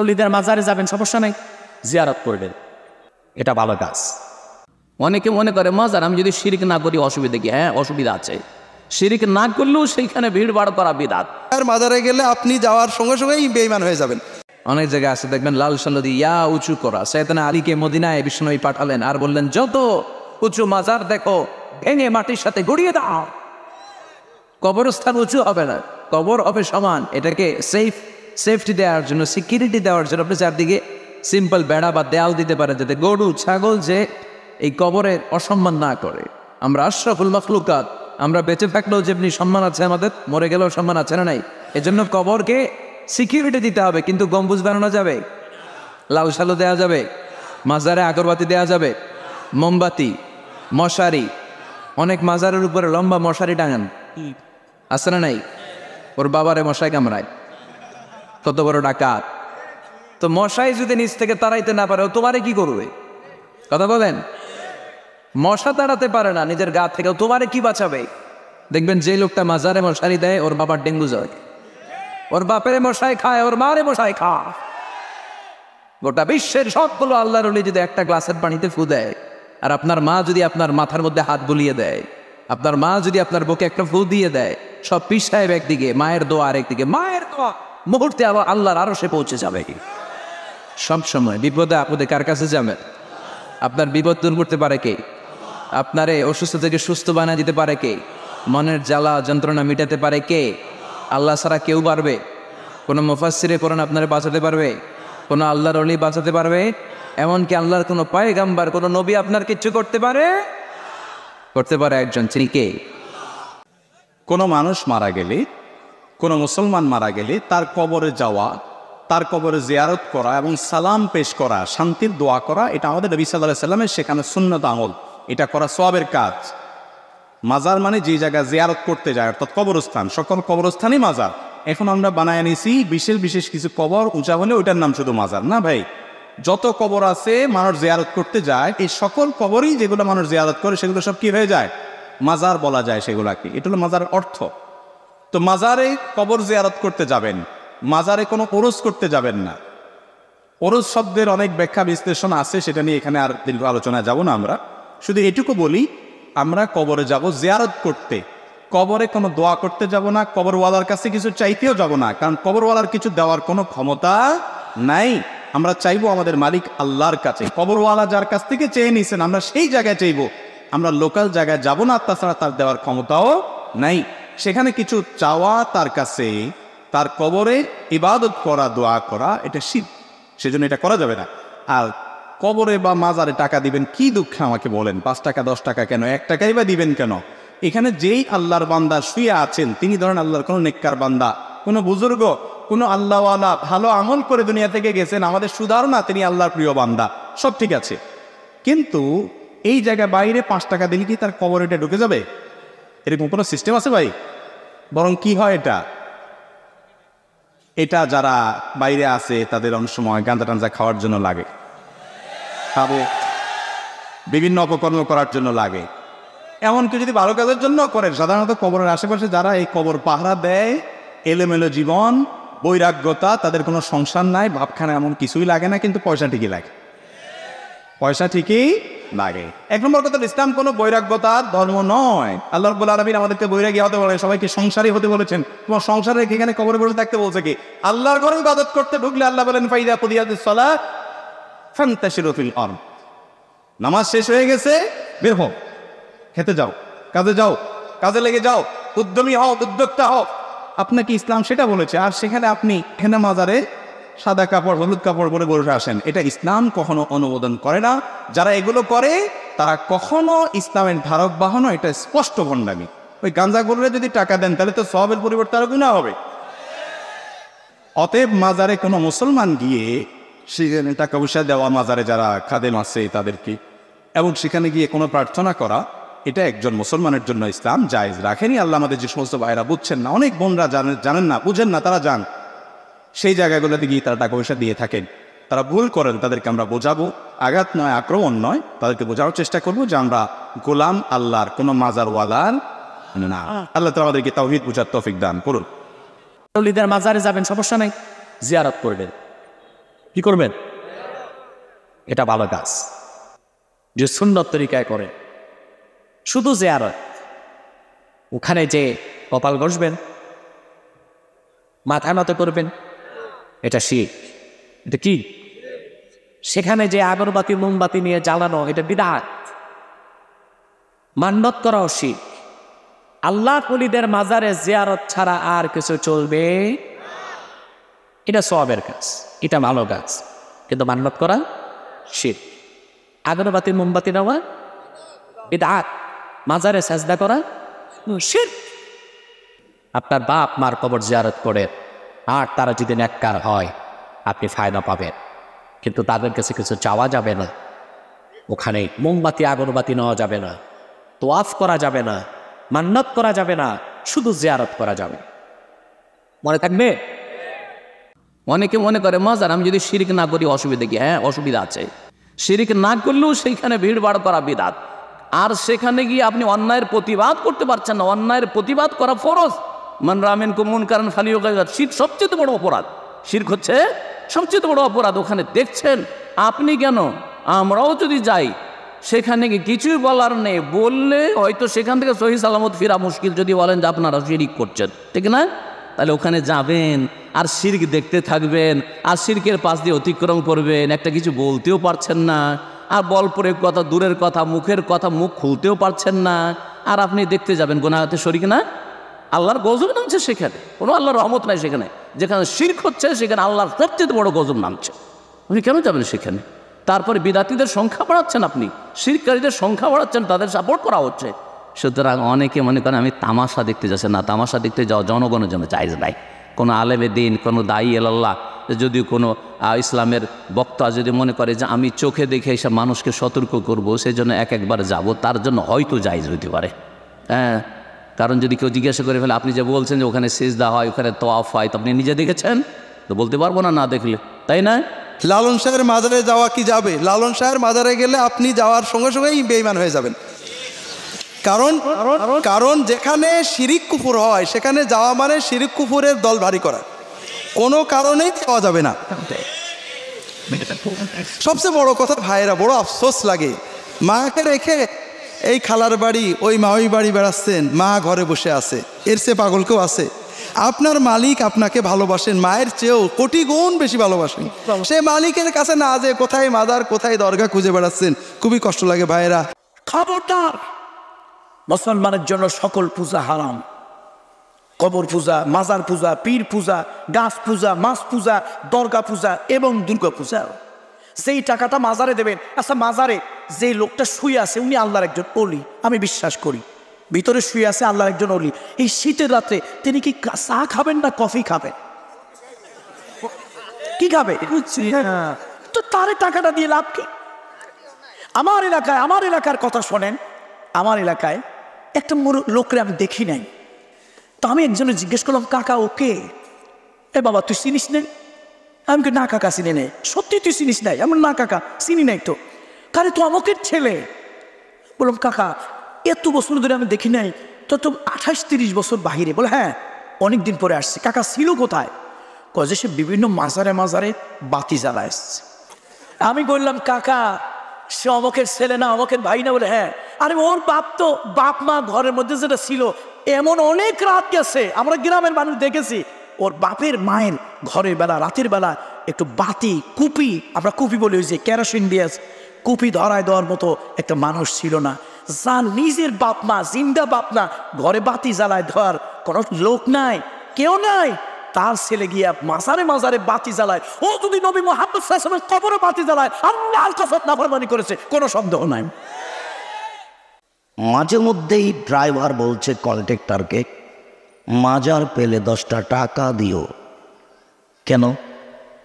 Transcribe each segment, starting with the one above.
অলিদের মাজারে যাবেন, সমস্যা নাই, জিয়ারত করবেন, এটা ভালো কাজ। অনেকে মনে করে মাজার আমি যদি শিরিক না করি অসুবিধা কি? হ্যাঁ, অসুবিধা আছে। শিরিক না করলেও সেইখানে ভিড় ভাড় করা বিদআত। আর মাজারে গেলে আপনি যাওয়ার সঙ্গে সঙ্গেই বেঈমান হয়ে যাবেন। অনেক জায়গায় আছে দেখবেন লাল সাল্লাদি ইয়া উঁচু করা। সাইয়েদনা আলীকে মদিনায় বিষ্ণুনবী পাঠালেন আর বললেন, যত উঁচু মাজার দেখো ভেঙে মাটির সাথে গড়িয়ে দাও। কবরস্থান উঁচু হবে না, কবর হবে সমান। এটাকে সেফটি দেওয়ার জন্য, সিকিউরিটি দেওয়ার জন্য আপনি চারদিকে সিম্পল বেড়া বা দেয়াল দিতে পারেন, যাতে গরু ছাগল যে এই কবরের অসম্মান না করে। আমরা আশরাফুল মাখলুকাত, আমরা বেঁচে থাকলেও যেমনি সম্মান আছে আমাদের, মরে গেলেও সম্মান আছে না নাই? এজন্য কবরকে সিকিউরিটি দিতে হবে। কিন্তু গম্বুজ বানানো যাবে, লাল সালো দেওয়া যাবে, মাজারে আগরবাতি দেওয়া যাবে, মোমবাতি, মশারি। অনেক মাজারের উপরে লম্বা মশারি টাঙান, আছে না নাই? ওর বাবারে মশাই কামড়ায়, কত বড় ডাকাত। তো মশাই যদি নিচ থেকে তাড়াইতে না পারে, ও তোমারে কি করবে? কথা বলেন। মশা তাড়াতে পারে না নিজের গা থেকে, তোমারে কি বাঁচাবে? দেখবেন যে লোকটা মাজারে মশারি দেয়, ওর বাবার ডেঙ্গু জ্বর, ওর বাপের মশাই খায়, ওর মারে মশাই খায়। গোটা বিশ্বের সবগুলো আল্লাহর ওলি যদি একটা গ্লাসের পানিতে ফু দেয়, আর আপনার মা যদি আপনার মাথার মধ্যে হাত বুলিয়ে দেয়, আপনার মা যদি আপনার বুকে একটা ফু দিয়ে দেয়, সব পীর সাহেব একদিকে, মায়ের দোয়া আরেকদিকে। মায়ের দোয়া মুহূর্তে আবার আল্লাহর আরশে পৌঁছে যাবে। সব সময় বিপদে আপদে কার কাছে যাবেন? আপনার বিপদ দূর করতে পারে কে? আপনারে অসুস্থ থেকে সুস্থ বানিয়ে দিতে পারে কে? মনের জ্বালা যন্ত্রণা মিটাতে পারে কে? আল্লাহ ছাড়া কেউ পারবে? কোনো মুফাসসিরে কোরআন আপনারে বাঁচাতে পারবে? কোনো আল্লাহর ওলি বাঁচাতে পারবে? এমনকি আল্লাহর কোনো পয়গাম্বার, কোনো নবী আপনার কিচ্ছু করতে পারে? করতে পারে একজন, তিনি কে? কোনো মানুষ মারা গেলে, কোনো মুসলমান মারা গেলে তার কবরে যাওয়া, তার কবরে জিয়ারত করা এবং সালাম পেশ করা, শান্তির দোয়া করা, এটা আমাদের নবী সাল্লাল্লাহু আলাইহি ওয়াসাল্লামের শেখানো সুন্নত আমল। এটা করা সওয়াবের কাজ। মাজার মানে যে জায়গা জিয়ারত করতে যায়, অর্থাৎ কবরস্থান, সকল কবরস্থানই মাজার। এখন আমরা বানায় নিছি বিশেষ বিশেষ কিছু কবর উঁচা হলে ওইটার নাম শুধু মাজার না ভাই। যত কবর আছে মানুষ জিয়ারত করতে যায়, এই সকল কবরই যেগুলো মানুষ জিয়ারত করে সেগুলো সব কি হয়ে যায়? মাজার বলা যায় সেগুলাকে। এটা হলো মাজারের অর্থ। তো মাজারে কবর জিয়ারত করতে যাবেন, মাজারে কোনো ওরস করতে যাবেন না। ওরস শব্দের অনেক ব্যাখ্যা বিশ্লেষণ আছে, সেটা নিয়ে এখানে আর দীর্ঘ আলোচনায় যাব না। আমরা শুধু এটুকু বলি, আমরা কবরে যাব জিয়ারত করতে, কবরে কোনো দোয়া করতে যাব না, কবরওয়ালার কাছে কিছু চাইতেও যাব না, কারণ কবরওয়ালার কিছু দেওয়ার কোনো ক্ষমতা নাই। আমরা চাইবো আমাদের মালিক আল্লাহর কাছে। কবরওয়ালা যার কাছ থেকে চেয়ে নিয়েছেন আমরা সেই জায়গায় চাইবো, আমরা লোকাল জায়গায় যাব না। তাছাড়া তার দেওয়ার ক্ষমতাও নাই। সেখানে কিছু চাওয়া তার কাছে, তার কবরে ইবাদত করা, দোয়া করা, এটা শিরক। সেজন্য এটা করা যাবে না। আর কবরে বা মাজারে টাকা দিবেন কি দুঃখে আমাকে বলেন? 5 টাকা 10 টাকা কেন, 1 টাকাই বা দিবেন কেন? এখানে যেই আল্লাহর বান্দা শুয়ে আছেন, তিনি ধরেন আল্লাহর কোনো নেককার বান্দা, কোনো বুজুর্গ, কোনো আল্লাহওয়ালা, ভালো আমল করে দুনিয়া থেকে গেছেন, আমাদের সুধারণা তিনি আল্লাহর প্রিয় বান্দা, সব ঠিক আছে। কিন্তু এই জায়গায় বাইরে 5 টাকা দিলে কি তার কবরে এটা ঢুকে যাবে? এরকম কোনো সিস্টেম আছে ভাই? বরং কি হয়, এটা যারা বাইরে আছে তাদের অনেক সময় গাঁজা টাঞ্জা খাওয়ার জন্য লাগে, খাবো, বিভিন্ন অপকর্ম করার জন্য লাগে। এমনকি যদি ভালো কাজের জন্য করেন, সাধারণত কবরের আশেপাশে যারা এই কবর পাহারা দেয়, এলোমেলো জীবন, বৈরাগ্যতা, তাদের কোনো সংসার নাই, ভাবখানা এমন কিছুই লাগে না, কিন্তু পয়সা ঠিকই লাগে, পয়সা ঠিকই লাগে। 1 নম্বর কথা, ইসলাম কোনো বৈরাগ্যতার ধর্ম নয়। আল্লাহ রাব্বুল আলামিন আমাদেরকে বৈরাগী হতে বলে, সবাইকে সংসারী হতে বলেছেন। তোমার সংসারে এখানে কবরে বসে থাকতে বলছে কি? আল্লাহর ঘরে ইবাদত করতে ঢুকলে আল্লাহ বলেন, ফাইদা কুদিয়াতিস সালাত ফান্তাশিরু ফিল আরদ। নামাজ শেষ হয়ে গেছে, বের হও, খেতে যাও, কাজে যাও, কাজে লেগে যাও, উদ্যমী হও, উদ্যোক্তা হও। আপনাকে ইসলাম সেটা বলেছে। আর সেখানে আপনি এখানে মাজারে সাদা কাপড়, হলুদ কাপড় পরে বসে আসেন, এটা ইসলাম কখনো অনুমোদন করে না। যারা এগুলো করে তারা কখনো ইসলামের ধারক বাহন, এটা স্পষ্ট ভণ্ডামি। ওই গাঁজা গরুরে যদি টাকা দেন তাহলে তো সওয়াবের পরিবর্তে আরো গুনাহ হবে। অতএব মাজারে কোনো মুসলমান গিয়ে সেখানে টাকা পয়সা দেওয়া, মাজারে যারা খাদেম আছে তাদেরকে, এবং সেখানে গিয়ে কোনো প্রার্থনা করা, এটা একজন মুসলমানের জন্য ইসলাম জায়েজ রাখেনি। আল্লাহ আমাদের যে সমস্ত ভাইরা বুঝছেন না, অনেক বোনরা জানেন না, বুঝেন না, তারা যান সেই জায়গাগুলোতে গিয়ে তারা টাকা পয়সা দিয়ে থাকেন। তারা ভুল করেন, তাদেরকে আমরা বোঝাবো, আঘাত নয়, আক্রমণ নয়, তাদেরকে বোঝানোর চেষ্টা করবো যে আমরা গোলাম আল্লাহর, কোনো মাজারওয়ালার না। আল্লাহ তাআলা আমাদেরকে তাওহীদ বুঝার তৌফিক দান করুন। অলিদের মাজারে যাবেন, সমস্যা নাই, জিয়ারত করবেন, কি করবেন? এটা ভালো কাজ। যে সুন্নত তরিকায় করে শুধু জিয়ারত, ওখানে যে কপাল ঘষবেন, মাথা নত করবেন, এটা শিরক। এটা কি? সেখানে যে আগরবাতি মোমবাতি নিয়ে জ্বালানো, এটা বিদআত। মান্নত করাও শিরক। আল্লাহ ওলিদের মাজারে জিয়ারত ছাড়া আর কিছু চলবে? এটা সওয়াবের কাজ, এটা ভালো কাজ, কিন্তু মান্নত করা শিরক। আগরবাতি মোমবাতি নেওয়া বিদআত, মাজারে সাজদা করা শিরক। আপনার বাপ মার কবর জিয়ারত করে আর তারা যদি নেককার হয় আপনি ফায়দা পাবেন, কিন্তু তাদের কাছে কিছু চাওয়া যাবে না। ওখানে মোমবাতি আগরবাতি নেওয়া যাবে না, তোয়াফ করা যাবে না, মান্নত করা যাবে না, শুধু জিয়ারত করা যাবে। মনে থাকবে? অনেকে মনে করে মাজার আমি যদি শিরক না করি অসুবিধা কি? হ্যাঁ, অসুবিধা আছে। শিরক না করলেও সেইখানে ভিড় ভাড় করা বিদআত। আর সেখানে গিয়ে আপনি অন্যায়ের প্রতিবাদ করতে পারছেন না। অন্যায়ের প্রতিবাদ করা ফরজ। মান রাআ মিনকুম মুনকারান ফালিয়ুগাইয়িরহু। শিরক সবচেয়ে বড় অপরাধ। শিরক হচ্ছে সবচেয়ে বড় অপরাধ। ওখানে দেখছেন আপনি কেন, আমরাও যদি যাই সেখানে কিছুই বলার নেই, বললে হয়তো সেখান থেকে সহি সালামত ফিরা মুশকিল। যদি বলেন যে আপনারা শিরক করছেন, ঠিক না? তাহলে ওখানে যাবেন আর শিরক দেখতে থাকবেন, আর শিরকের পাশ দিয়ে অতিক্রম করবেন, একটা কিছু বলতেও পারছেন না, আর বল প্রয়োগ কথা দূরের কথা, মুখের কথা মুখ খুলতেও পারছেন না, আর আপনি দেখতে যাবেন গুনাহতে শরীক না? আল্লাহর গজব নামছে সেখানে, কোনো আল্লাহর রহমত নাই সেখানে। যেখানে শিরক হচ্ছে সেখানে আল্লাহর সবচেয়ে বড় গজব নামছে। আপনি কেন যাবেন সেখানে? তারপরে বিদাতীদের সংখ্যা বাড়াচ্ছেন, আপনি শিরককারীদের সংখ্যা বাড়াচ্ছেন, তাদের সাপোর্ট করা হচ্ছে। সুতরাং অনেকে মনে করেন আমি তামাশা দেখতে যাচ্ছি না, তামাশা দেখতে যাওয়া জনগণের জন্য জায়েজ নাই। কোনো আলেমে দিন, কোনো দায়ী আল্লাহ, যদি কোনো ইসলামের বক্তা যদি মনে করে যে আমি চোখে দেখে এসব মানুষকে সতর্ক করব, সেই জন্য একবার যাব, তার জন্য হয়তো জায়েজ হইতে পারে। হ্যাঁ, কারণ যদি কেউ জিজ্ঞাসা করে ফেলে আপনি যে বলছেন যে ওখানে সিজদা হয়, ওখানে তওয়াফ হয়, তো আপনি নিজে দেখেছেন? তো বলতে পারবো না না দেখলে, তাই না? লালন শাহের মাজারে যাওয়া কি যাবে? লালন শাহের মাজারে গেলে আপনি যাওয়ার সঙ্গে সঙ্গেই বেঈমান হয়ে যাবেন। কারণ কারণ যেখানে শিরিক কুফর হয় সেখানে যাওয়া মানে শিরিক কুফরের দল ভারী করা, কোনো কারণেই যাওয়া যাবে না। সবচেয়ে বড় কথা ভাইয়েরা, বড় আফসোস লাগে, মাকে রেখে এই খালার বাড়ি ওই মাওই বাড়ি বেড়াচ্ছেন, মা ঘরে বসে আছে। এর চেয়ে পাগল কেউ আছে? আপনার মালিক আপনাকে ভালোবাসেন, মায়ের চেয়েও কোটি গুণ বেশি ভালোবাসেন। সে মালিকের কাছে না যে কোথায় মাজার কোথায় দরগা খুঁজে বেড়াচ্ছেন, খুবই কষ্ট লাগে ভাইয়েরা। খবরদার, মুসলমানের জন্য সকল পূজা হারাম। কবর পূজা, মাজার পূজা, পীর পূজা, গাছ পূজা, মাছ পূজা, দরগা পূজা এবং দুর্গা পূজা। সেই টাকাটা মাজারে দেবেন। আচ্ছা, মাজারে যে লোকটা শুয়ে আছে উনি আল্লাহর একজন অলি, আমি বিশ্বাস করি ভিতরে শুয়ে আছে আল্লাহর একজন অলি। এই শীতের রাত্রে তিনি কি চা খাবেন না কফি খাবেন? কি খাবে? তো তারে টাকাটা দিয়ে লাভ কি? আমার এলাকার কথা শোনেন। আমার এলাকায় একটা লোকরে আমি দেখি নাই, তো আমি একজনে জিজ্ঞেস করলাম কাকা ওকে? এ বাবা তুই চিনিস নাই? আমি না কাকা চিনি নাই। সত্যি তুই চিনিস নাই? আমি না কাকা চিনি নাই। তো কারে তো আমাকে ছেলে। বললাম কাকা এত বছর ধরে আমি দেখি নাই, তো 28-30 বছর বাহিরে। বলে হ্যাঁ অনেক দিন পরে আসছে। কাকা ছিল কোথায়? কয়ে সে বিভিন্ন মাজারে মাজারে বাতি জ্বালা আসছে। আমি বললাম কাকা সে অমকের ছেলে না, অমকের ভাই না? বলে হ্যাঁ। আরে ওর বাপ মা ঘরের মধ্যে যেটা ছিল এমন অনেক রাত গেছে, আমরা গ্রামের মানুষ দেখেছি। ওর বাপের মায়ের ঘরের বেলা রাতের বেলা একটু বাতি কুপি, আমরা কুপি বলি ওই যে কেরোসিন গ্যাস, কুপি ধরায় দেওয়ার মতো একটা মানুষ ছিল না। যার নিজের বাপ মা জিন্দা বাপ না, ঘরে বাতি জ্বালায় দেওয়ার কোনো লোক নাই, কেউ নাই, তার ছেলে গিয়া মাজারে মাজারে বাতি জ্বালায়। ও যদি নবী মুহাম্মদ সাল্লাল্লাহু আলাইহি ওয়াসাল্লামের কবরে বাতি জ্বালায়, আল্লাহর কসম নাফরমানি করেছে, কোনো সন্দেহ নাই। মাঝে মধ্যেই ড্রাইভার বলছে কন্ট্রাক্টরকে মাজার পেলে 10টা টাকা দিও। কেন?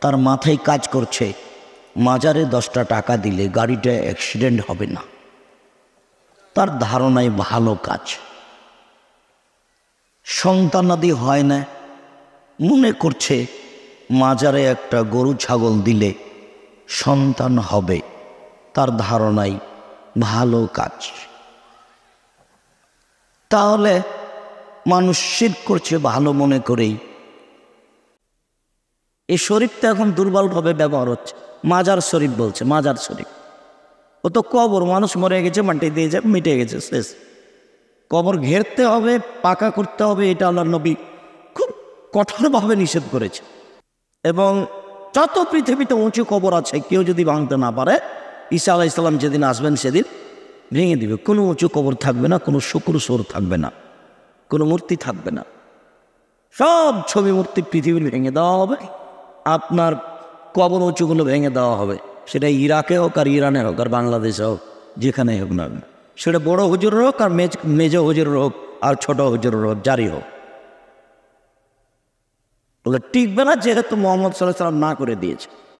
তার মাথায় কাজ করছে মাজারে 10টা টাকা দিলে গাড়িটা অ্যাক্সিডেন্ট হবে না। তার ধারণায় ভালো কাজ। সন্তানাদি হয় না, মনে করছে মাজারে একটা গরু ছাগল দিলে সন্তান হবে, তার ধারণায় ভালো কাজ। তাহলে মানুষ শিরক করছে ভালো মনে করেই। এই শরীফটা এখন দুর্বলভাবে ব্যবহার হচ্ছে, মাজার শরীফ বলছে, মাজার শরীফ। ও তো কবর, মানুষ মরে গেছে, মাটি দিয়ে যায়, মিটে গেছে, শেষ। কবর ঘেরতে হবে, পাকা করতে হবে, এটা আল্লাহর নবী খুব কঠোরভাবে নিষেধ করেছে। এবং যত পৃথিবীতে উঁচু কবর আছে, কেউ যদি ভাঙতে না পারে, ঈসা আলাইহিস সালাম যেদিন আসবেন সেদিন ভেঙে দিবে। কোনো উঁচু কবর থাকবে না, কোনো শুক্র সোর থাকবে না, কোনো মূর্তি থাকবে না, সব ছবি মূর্তি পৃথিবীর ভেঙে দেওয়া হবে। আপনার কবর উঁচুগুলো ভেঙে দেওয়া হবে, সেটা ইরাকে হোক আর ইরানে হোক আর বাংলাদেশে হোক, যেখানেই হোক না, সেটা বড় হুজুরের হোক আর মেজ হুজুরের হোক আর ছোট হুজুরের হোক, যারই হোক, বলে টিকবে না, যেহেতু মোহাম্মদ সাল্লাল্লাহু আলাইহি ওয়াসাল্লাম না করে দিয়েছে।